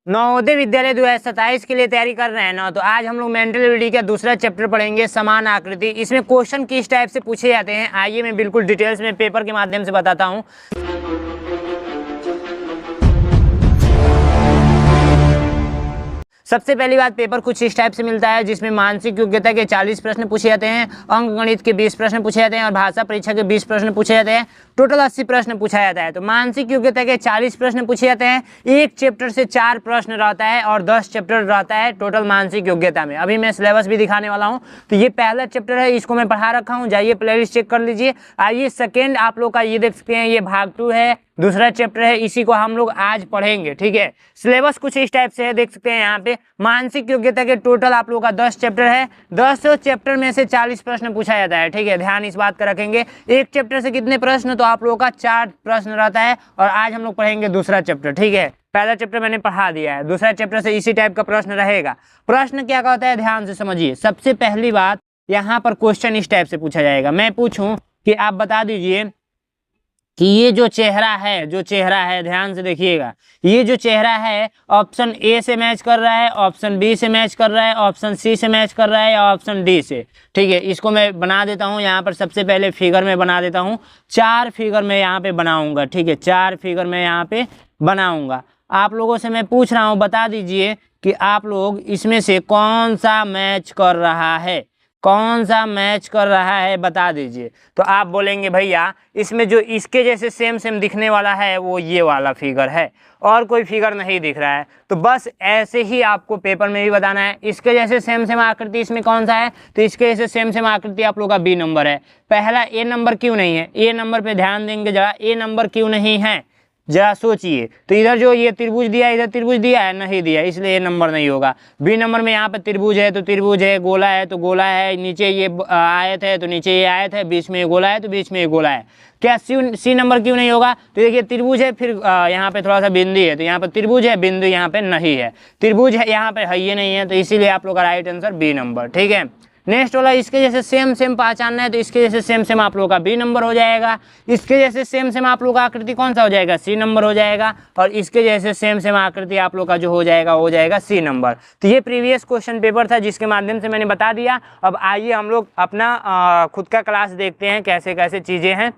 नवोदय विद्यालय 2027 के लिए तैयारी कर रहे हैं ना, तो आज हम लोग मेंटल एबिलिटी का दूसरा चैप्टर पढ़ेंगे, समान आकृति। इसमें क्वेश्चन किस टाइप से पूछे जाते हैं आइए मैं बिल्कुल डिटेल्स में पेपर के माध्यम से बताता हूँ। सबसे पहली बात, पेपर कुछ इस टाइप से मिलता है जिसमें मानसिक योग्यता के 40 प्रश्न पूछे जाते हैं, अंक गणित के 20 प्रश्न पूछे जाते हैं और भाषा परीक्षा के 20 प्रश्न पूछे जाते हैं। टोटल 80 प्रश्न पूछा जाता है। तो मानसिक योग्यता के 40 प्रश्न पूछे जाते हैं, एक चैप्टर से 4 प्रश्न रहता है और 10 चैप्टर रहता है टोटल मानसिक योग्यता में। अभी मैं सिलेबस भी दिखाने वाला हूँ। तो ये पहला चैप्टर है, इसको मैं पढ़ा रखा हूँ, जाइए प्लेलिस्ट चेक कर लीजिए। आइए सेकेंड आप लोग का ये देख सकते हैं, ये भाग 2 है, दूसरा चैप्टर है, इसी को हम लोग आज पढ़ेंगे। ठीक है, सिलेबस कुछ इस टाइप से है, देख सकते हैं यहाँ पे। मानसिक योग्यता के टोटल आप लोग का 10 चैप्टर है, 10 चैप्टर में से 40 प्रश्न पूछा जाता है। ठीक है, ध्यान इस बात का रखेंगे। एक चैप्टर से कितने प्रश्न, तो आप लोगों का 4 प्रश्न रहता है और आज हम लोग पढ़ेंगे दूसरा चैप्टर। ठीक है, पहला चैप्टर मैंने पढ़ा दिया है, दूसरा चैप्टर से इसी टाइप का प्रश्न रहेगा। प्रश्न क्या कहता है ध्यान से समझिए। सबसे पहली बात, यहाँ पर क्वेश्चन इस टाइप से पूछा जाएगा। मैं पूछूं कि आप बता दीजिए कि ये जो चेहरा है, ध्यान से देखिएगा, ये जो चेहरा है ऑप्शन ए से मैच कर रहा है, ऑप्शन बी से मैच कर रहा है, ऑप्शन सी से मैच कर रहा है या ऑप्शन डी से। ठीक है, इसको मैं बना देता हूँ यहाँ पर। सबसे पहले फिगर में बना देता हूँ, 4 फिगर में यहाँ पे बनाऊंगा। ठीक है, 4 फिगर में यहाँ पे बनाऊंगा। आप लोगों से मैं पूछ रहा हूँ, बता दीजिए कि आप लोग इसमें से कौन सा मैच कर रहा है, कौन सा मैच कर रहा है, बता दीजिए। तो आप बोलेंगे भैया इसमें जो इसके जैसे सेम दिखने वाला है वो ये वाला फिगर है और कोई फिगर नहीं दिख रहा है। तो बस ऐसे ही आपको पेपर में भी बताना है। इसके जैसे सेम आकृति इसमें कौन सा है, तो इसके जैसे सेम आकृति आप लोग का बी नंबर है। पहला ए नंबर क्यों नहीं है, ए नंबर पे ध्यान देंगे जरा, ए नंबर क्यों नहीं है जरा सोचिए। तो इधर जो ये त्रिभुज दिया है, इधर त्रिभुज दिया है, नहीं दिया, इसलिए ये नंबर नहीं होगा। बी नंबर में यहाँ पे त्रिभुज है तो त्रिभुज है, गोला है तो गोला है, नीचे ये आयत है तो नीचे ये आयत है, बीच में ये गोला है तो बीच में ये गोला है। क्या सी नंबर क्यों नहीं होगा, तो देखिए त्रिभुज है, फिर यहाँ पे थोड़ा सा बिंदु है, तो यहाँ पे त्रिभुज है, बिंदु यहाँ पे नहीं है, त्रिभुज है यहाँ पे है, ये नहीं है, तो इसीलिए आप लोग का राइट आंसर बी नंबर। ठीक है, नेक्स्ट वाला, इसके जैसे सेम पहचानना है, तो इसके जैसे सेम आप लोगों का बी नंबर हो जाएगा। इसके जैसे सेम आप लोग का आकृति कौन सा हो जाएगा, सी नंबर हो जाएगा। और इसके जैसे सेम आकृति आप लोग का जो हो जाएगा सी नंबर। तो ये प्रीवियस क्वेश्चन पेपर था जिसके माध्यम से मैंने बता दिया। अब आइए हम लोग अपना खुद का क्लास देखते हैं, कैसे कैसे चीज़ें हैं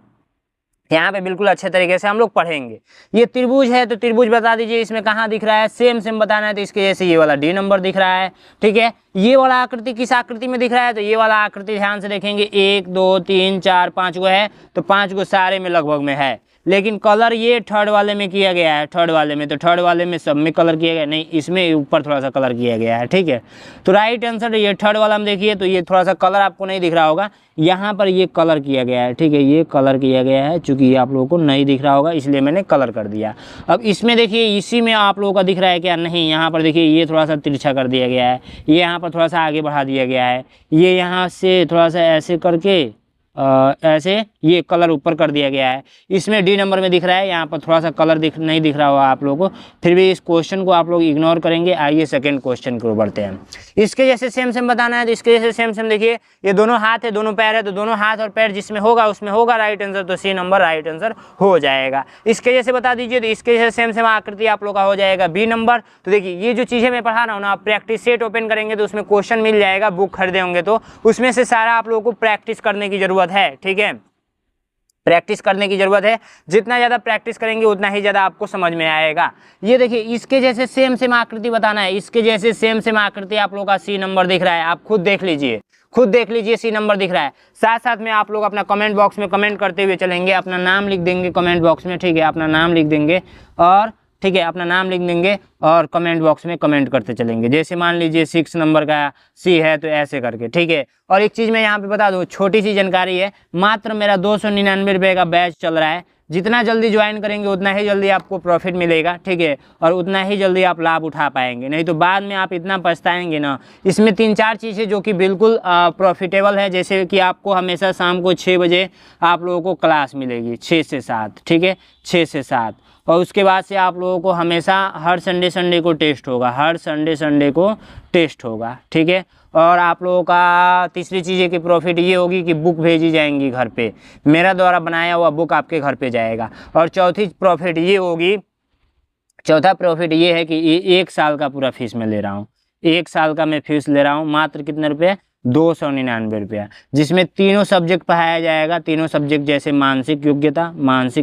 यहाँ पे बिल्कुल अच्छे तरीके से हम लोग पढ़ेंगे। ये त्रिभुज है तो त्रिभुज बता दीजिए इसमें कहाँ दिख रहा है, सेम बताना है, तो इसके जैसे ये वाला डी नंबर दिख रहा है। ठीक है, ये वाला आकृति किस आकृति में दिख रहा है, तो ये वाला आकृति ध्यान से देखेंगे 1 2 3 4 5 गो है, तो 5 गो सारे में लगभग में है। लेकिन कलर ये थर्ड वाले में किया गया है, थर्ड वाले में, तो थर्ड वाले में सब में कलर किया गया नहीं, इसमें ऊपर थोड़ा सा कलर किया गया है। ठीक है, तो राइट आंसर ये थर्ड वाला में देखिए, तो ये थोड़ा सा कलर आपको नहीं दिख रहा होगा, यहाँ पर ये कलर किया गया है। ठीक है, ये कलर किया गया है, चूंकि ये आप लोगों को नहीं दिख रहा होगा इसलिए मैंने कलर कर दिया। अब इसमें देखिए, इसी में आप लोगों का दिख रहा है क्या, नहीं, यहाँ पर देखिए ये थोड़ा सा तिरछा कर दिया गया है, ये यहाँ पर थोड़ा सा आगे बढ़ा दिया गया है, ये यहाँ से थोड़ा सा ऐसे करके ऐसे ये कलर ऊपर कर दिया गया है। इसमें डी नंबर में दिख रहा है, यहाँ पर थोड़ा सा कलर नहीं दिख रहा होगा आप लोगों को, फिर भी इस क्वेश्चन को आप लोग इग्नोर करेंगे। आइए सेकंड क्वेश्चन को बढ़ते हैं। इसके जैसे सेम बताना है, तो इसके जैसे सेम देखिए, ये दोनों हाथ है, दोनों पैर है, तो दोनों हाथ और पैर जिसमें होगा उसमें होगा राइट आंसर, तो सी नंबर राइट आंसर हो जाएगा। इसके जैसे बता दीजिए, तो इसके जैसे सेम आकृति आप लोग का हो जाएगा बी नंबर। तो देखिए ये जो चीज़ें मैं पढ़ा रहा हूँ ना, आप प्रैक्टिस सेट ओपन करेंगे तो उसमें क्वेश्चन मिल जाएगा, बुक खरीदे होंगे तो उसमें से सारा आप लोगों को प्रैक्टिस करने की जरूरत है। ठीक है, प्रैक्टिस करने की जरूरत है, जितना ज़्यादा प्रैक्टिस करेंगे उतना ही ज़्यादा आपको समझ में आएगा। ये देखिए, इसके जैसे सेम आकृति बताना है, इसके जैसे सेम आकृति आप लोगों का सी नंबर दिख रहा है, आप खुद देख लीजिए सी नंबर दिख रहा है। साथ में आप लोग अपना कमेंट बॉक्स में कमेंट करते हुए चलेंगे, अपना नाम लिख देंगे कमेंट बॉक्स में। ठीक है, अपना नाम लिख देंगे और ठीक है, अपना नाम लिख देंगे और कमेंट बॉक्स में कमेंट करते चलेंगे। जैसे मान लीजिए 6 नंबर का सी है तो ऐसे करके। ठीक है, और एक चीज़ मैं यहाँ पे बता दूँ, छोटी सी जानकारी है, मात्र मेरा 299 रुपये का बैच चल रहा है। जितना जल्दी ज्वाइन करेंगे उतना ही जल्दी आपको प्रॉफिट मिलेगा। ठीक है, और उतना ही जल्दी आप लाभ उठा पाएंगे, नहीं तो बाद में आप इतना पछताएंगे ना। इसमें 3-4 चीज़ें जो कि बिल्कुल प्रॉफिटेबल है, जैसे कि आपको हमेशा शाम को 6 बजे आप लोगों को क्लास मिलेगी 6 से 7। ठीक है, 6 से 7, और उसके बाद से आप लोगों को हमेशा हर संडे को टेस्ट होगा, हर संडे को टेस्ट होगा। ठीक है, और आप लोगों का तीसरी चीज़ है कि प्रॉफिट ये होगी कि बुक भेजी जाएंगी घर पे, मेरा द्वारा बनाया हुआ बुक आपके घर पे जाएगा। और चौथी प्रॉफिट ये होगी चौथा प्रॉफिट ये है कि ये 1 साल का पूरा फीस मैं ले रहा हूँ, 1 साल का मैं फीस ले रहा हूँ मात्र कितने रुपये, 299 रुपया, जिसमें तीनों सब्जेक्ट पढ़ाया जाएगा। तीनों सब्जेक्ट जैसे मानसिक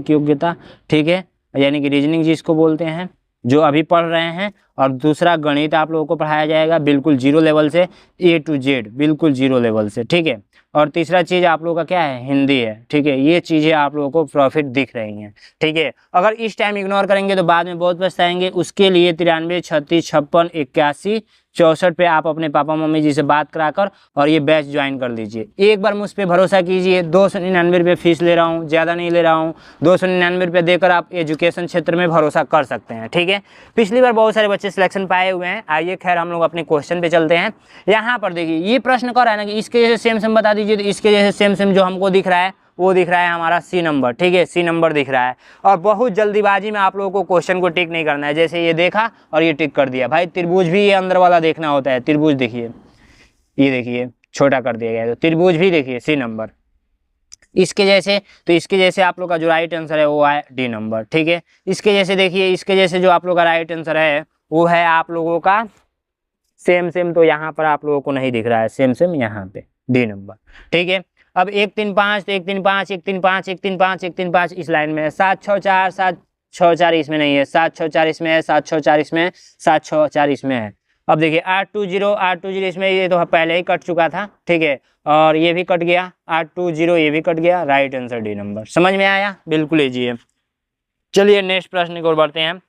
योग्यता, ठीक है, यानी कि रीजनिंग जिसको बोलते हैं, जो अभी पढ़ रहे हैं, और दूसरा गणित आप लोगों को पढ़ाया जाएगा बिल्कुल 0 लेवल से A to Z, बिल्कुल 0 लेवल से, ठीक है। और तीसरा चीज़ आप लोगों का क्या है, हिंदी है, ठीक है। ये चीज़ें आप लोगों को प्रॉफिट दिख रही हैं, ठीक है। अगर इस टाइम इग्नोर करेंगे तो बाद में बहुत पछताएंगे। उसके लिए 93 36 56 81 64 पे आप अपने पापा मम्मी जी से बात कराकर और ये बैच ज्वाइन कर लीजिए। एक बार मुझ पर भरोसा कीजिए, 299 रुपये फीस ले रहा हूँ, ज़्यादा नहीं ले रहा हूँ। 299 रुपये देकर आप एजुकेशन क्षेत्र में भरोसा कर सकते हैं, ठीक है। पिछली बार बहुत सारे बच्चे सिलेक्शन पाए हुए हैं। आइए खैर हम लोग अपने क्वेश्चन पे चलते हैं। यहाँ पर देखिए ये प्रश्न कर रहा है ना कि इसके जैसे सेम बता दीजिए, तो इसके जैसे सेम जो हमको दिख रहा है वो दिख रहा है हमारा C नंबर, ठीक है, C नंबर दिख रहा है। और बहुत जल्दीबाजी में आप लोगों को क्वेश्चन को टिक नहीं करना है, जैसे ये देखा और ये टिक कर दिया। भाई त्रिभुज भी ये अंदर वाला देखना होता है। त्रिभुज देखिए, ये देखिए छोटा कर दिया गया है, तो त्रिभुज भी देखिए C नंबर इसके जैसे। तो इसके जैसे आप लोग का जो राइट आंसर है वो है D नंबर, ठीक है। इसके जैसे देखिए, इसके जैसे जो आप लोग का राइट आंसर है वो है आप लोगों का सेम, तो यहाँ पर आप लोगों को नहीं दिख रहा है सेम यहाँ पे D नंबर, ठीक है। अब 1 3 5 1 3 5 1 3 5 1 3 5 1 3 5 इस लाइन में है। 7 6 4 7 6 4 इसमें नहीं है, 7 6 4 इसमें है, 7 6 4 इसमें है, 7 6 4 इसमें है। अब देखिए 8 2 0 8 2 0 इसमें, ये तो पहले ही कट चुका था, ठीक है। और ये भी कट गया, 8 2 0 ये भी कट गया। Right answer D number. समझ में आया, बिल्कुल ईजी है। चलिए नेक्स्ट प्रश्न की ओर बढ़ते हैं।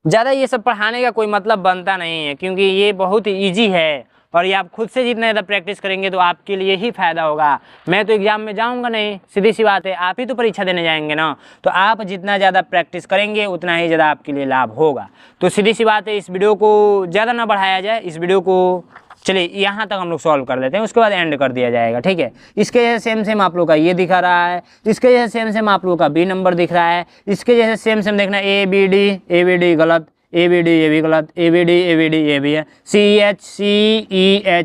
ज़्यादा ये सब पढ़ाने का कोई मतलब बनता नहीं है, क्योंकि ये बहुत ईजी है और ये आप खुद से जितना ज़्यादा प्रैक्टिस करेंगे तो आपके लिए ही फ़ायदा होगा। मैं तो एग्जाम में जाऊंगा नहीं, सीधी सी बात है, आप ही तो परीक्षा देने जाएंगे ना। तो आप जितना ज़्यादा प्रैक्टिस करेंगे उतना ही ज़्यादा आपके लिए लाभ होगा। तो सीधी सी बात है, इस वीडियो को ज़्यादा ना बढ़ाया जाए, इस वीडियो को चलिए यहाँ तक हम लोग सॉल्व कर लेते हैं, उसके बाद एंड कर दिया जाएगा, ठीक है। इसके जैसे सेम आप लोग का ये दिखा रहा है, इसके जैसे सेम आप लोग का B नंबर दिख रहा है, इसके जैसे सेम देखना ABD गलत, ABD ये भी गलत, ABD ये भी है, CH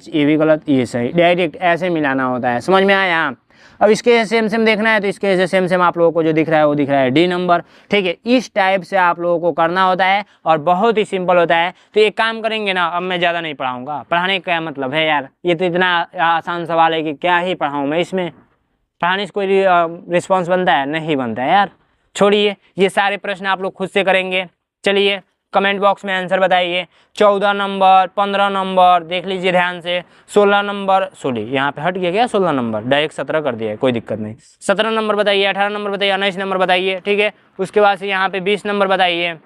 ये भी गलत, ये सही। डायरेक्ट ऐसे मिलाना होता है, समझ में आया। अब इसके सेम देखना है, तो इसके जैसे सेम आप लोगों को जो दिख रहा है वो दिख रहा है D नंबर, ठीक है। इस टाइप से आप लोगों को करना होता है और बहुत ही सिंपल होता है। तो एक काम करेंगे ना, अब मैं ज़्यादा नहीं पढ़ाऊँगा, पढ़ाने का मतलब है यार, ये तो इतना आसान सवाल है कि क्या ही पढ़ाऊँ मैं इसमें। पढ़ाने से कोई रिस्पॉन्स बनता है, नहीं बनता है यार। छोड़िए, ये सारे प्रश्न आप लोग खुद से करेंगे। चलिए कमेंट बॉक्स में आंसर बताइए। 14 नंबर, 15 नंबर देख लीजिए ध्यान से, 16 नंबर, सॉरी यहाँ पे हट गया क्या, 16 नंबर डायरेक्ट 17 कर दिया है, कोई दिक्कत नहीं। 17 नंबर बताइए, 18 नंबर बताइए, 19 नंबर बताइए, ठीक है। उसके बाद से यहाँ पे 20 नंबर बताइए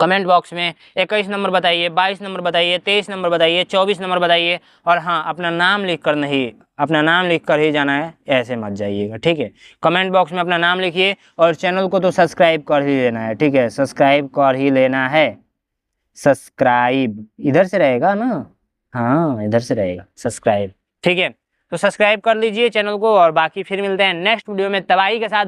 कमेंट बॉक्स में, 21 नंबर बताइए, 22 नंबर बताइए, 23 नंबर बताइए, 24 नंबर बताइए। और हाँ, अपना नाम लिख कर नहीं, अपना नाम लिख कर ही जाना है, ऐसे मत जाइएगा, ठीक है। कमेंट बॉक्स में अपना नाम लिखिए और चैनल को तो सब्सक्राइब कर ही लेना है, ठीक है, सब्सक्राइब कर ही लेना है। सब्सक्राइब इधर से रहेगा ना, हाँ इधर से रहेगा सब्सक्राइब, ठीक है। तो सब्सक्राइब कर लीजिए चैनल को, और बाकी फिर मिलते हैं नेक्स्ट वीडियो में तबाही के साथ।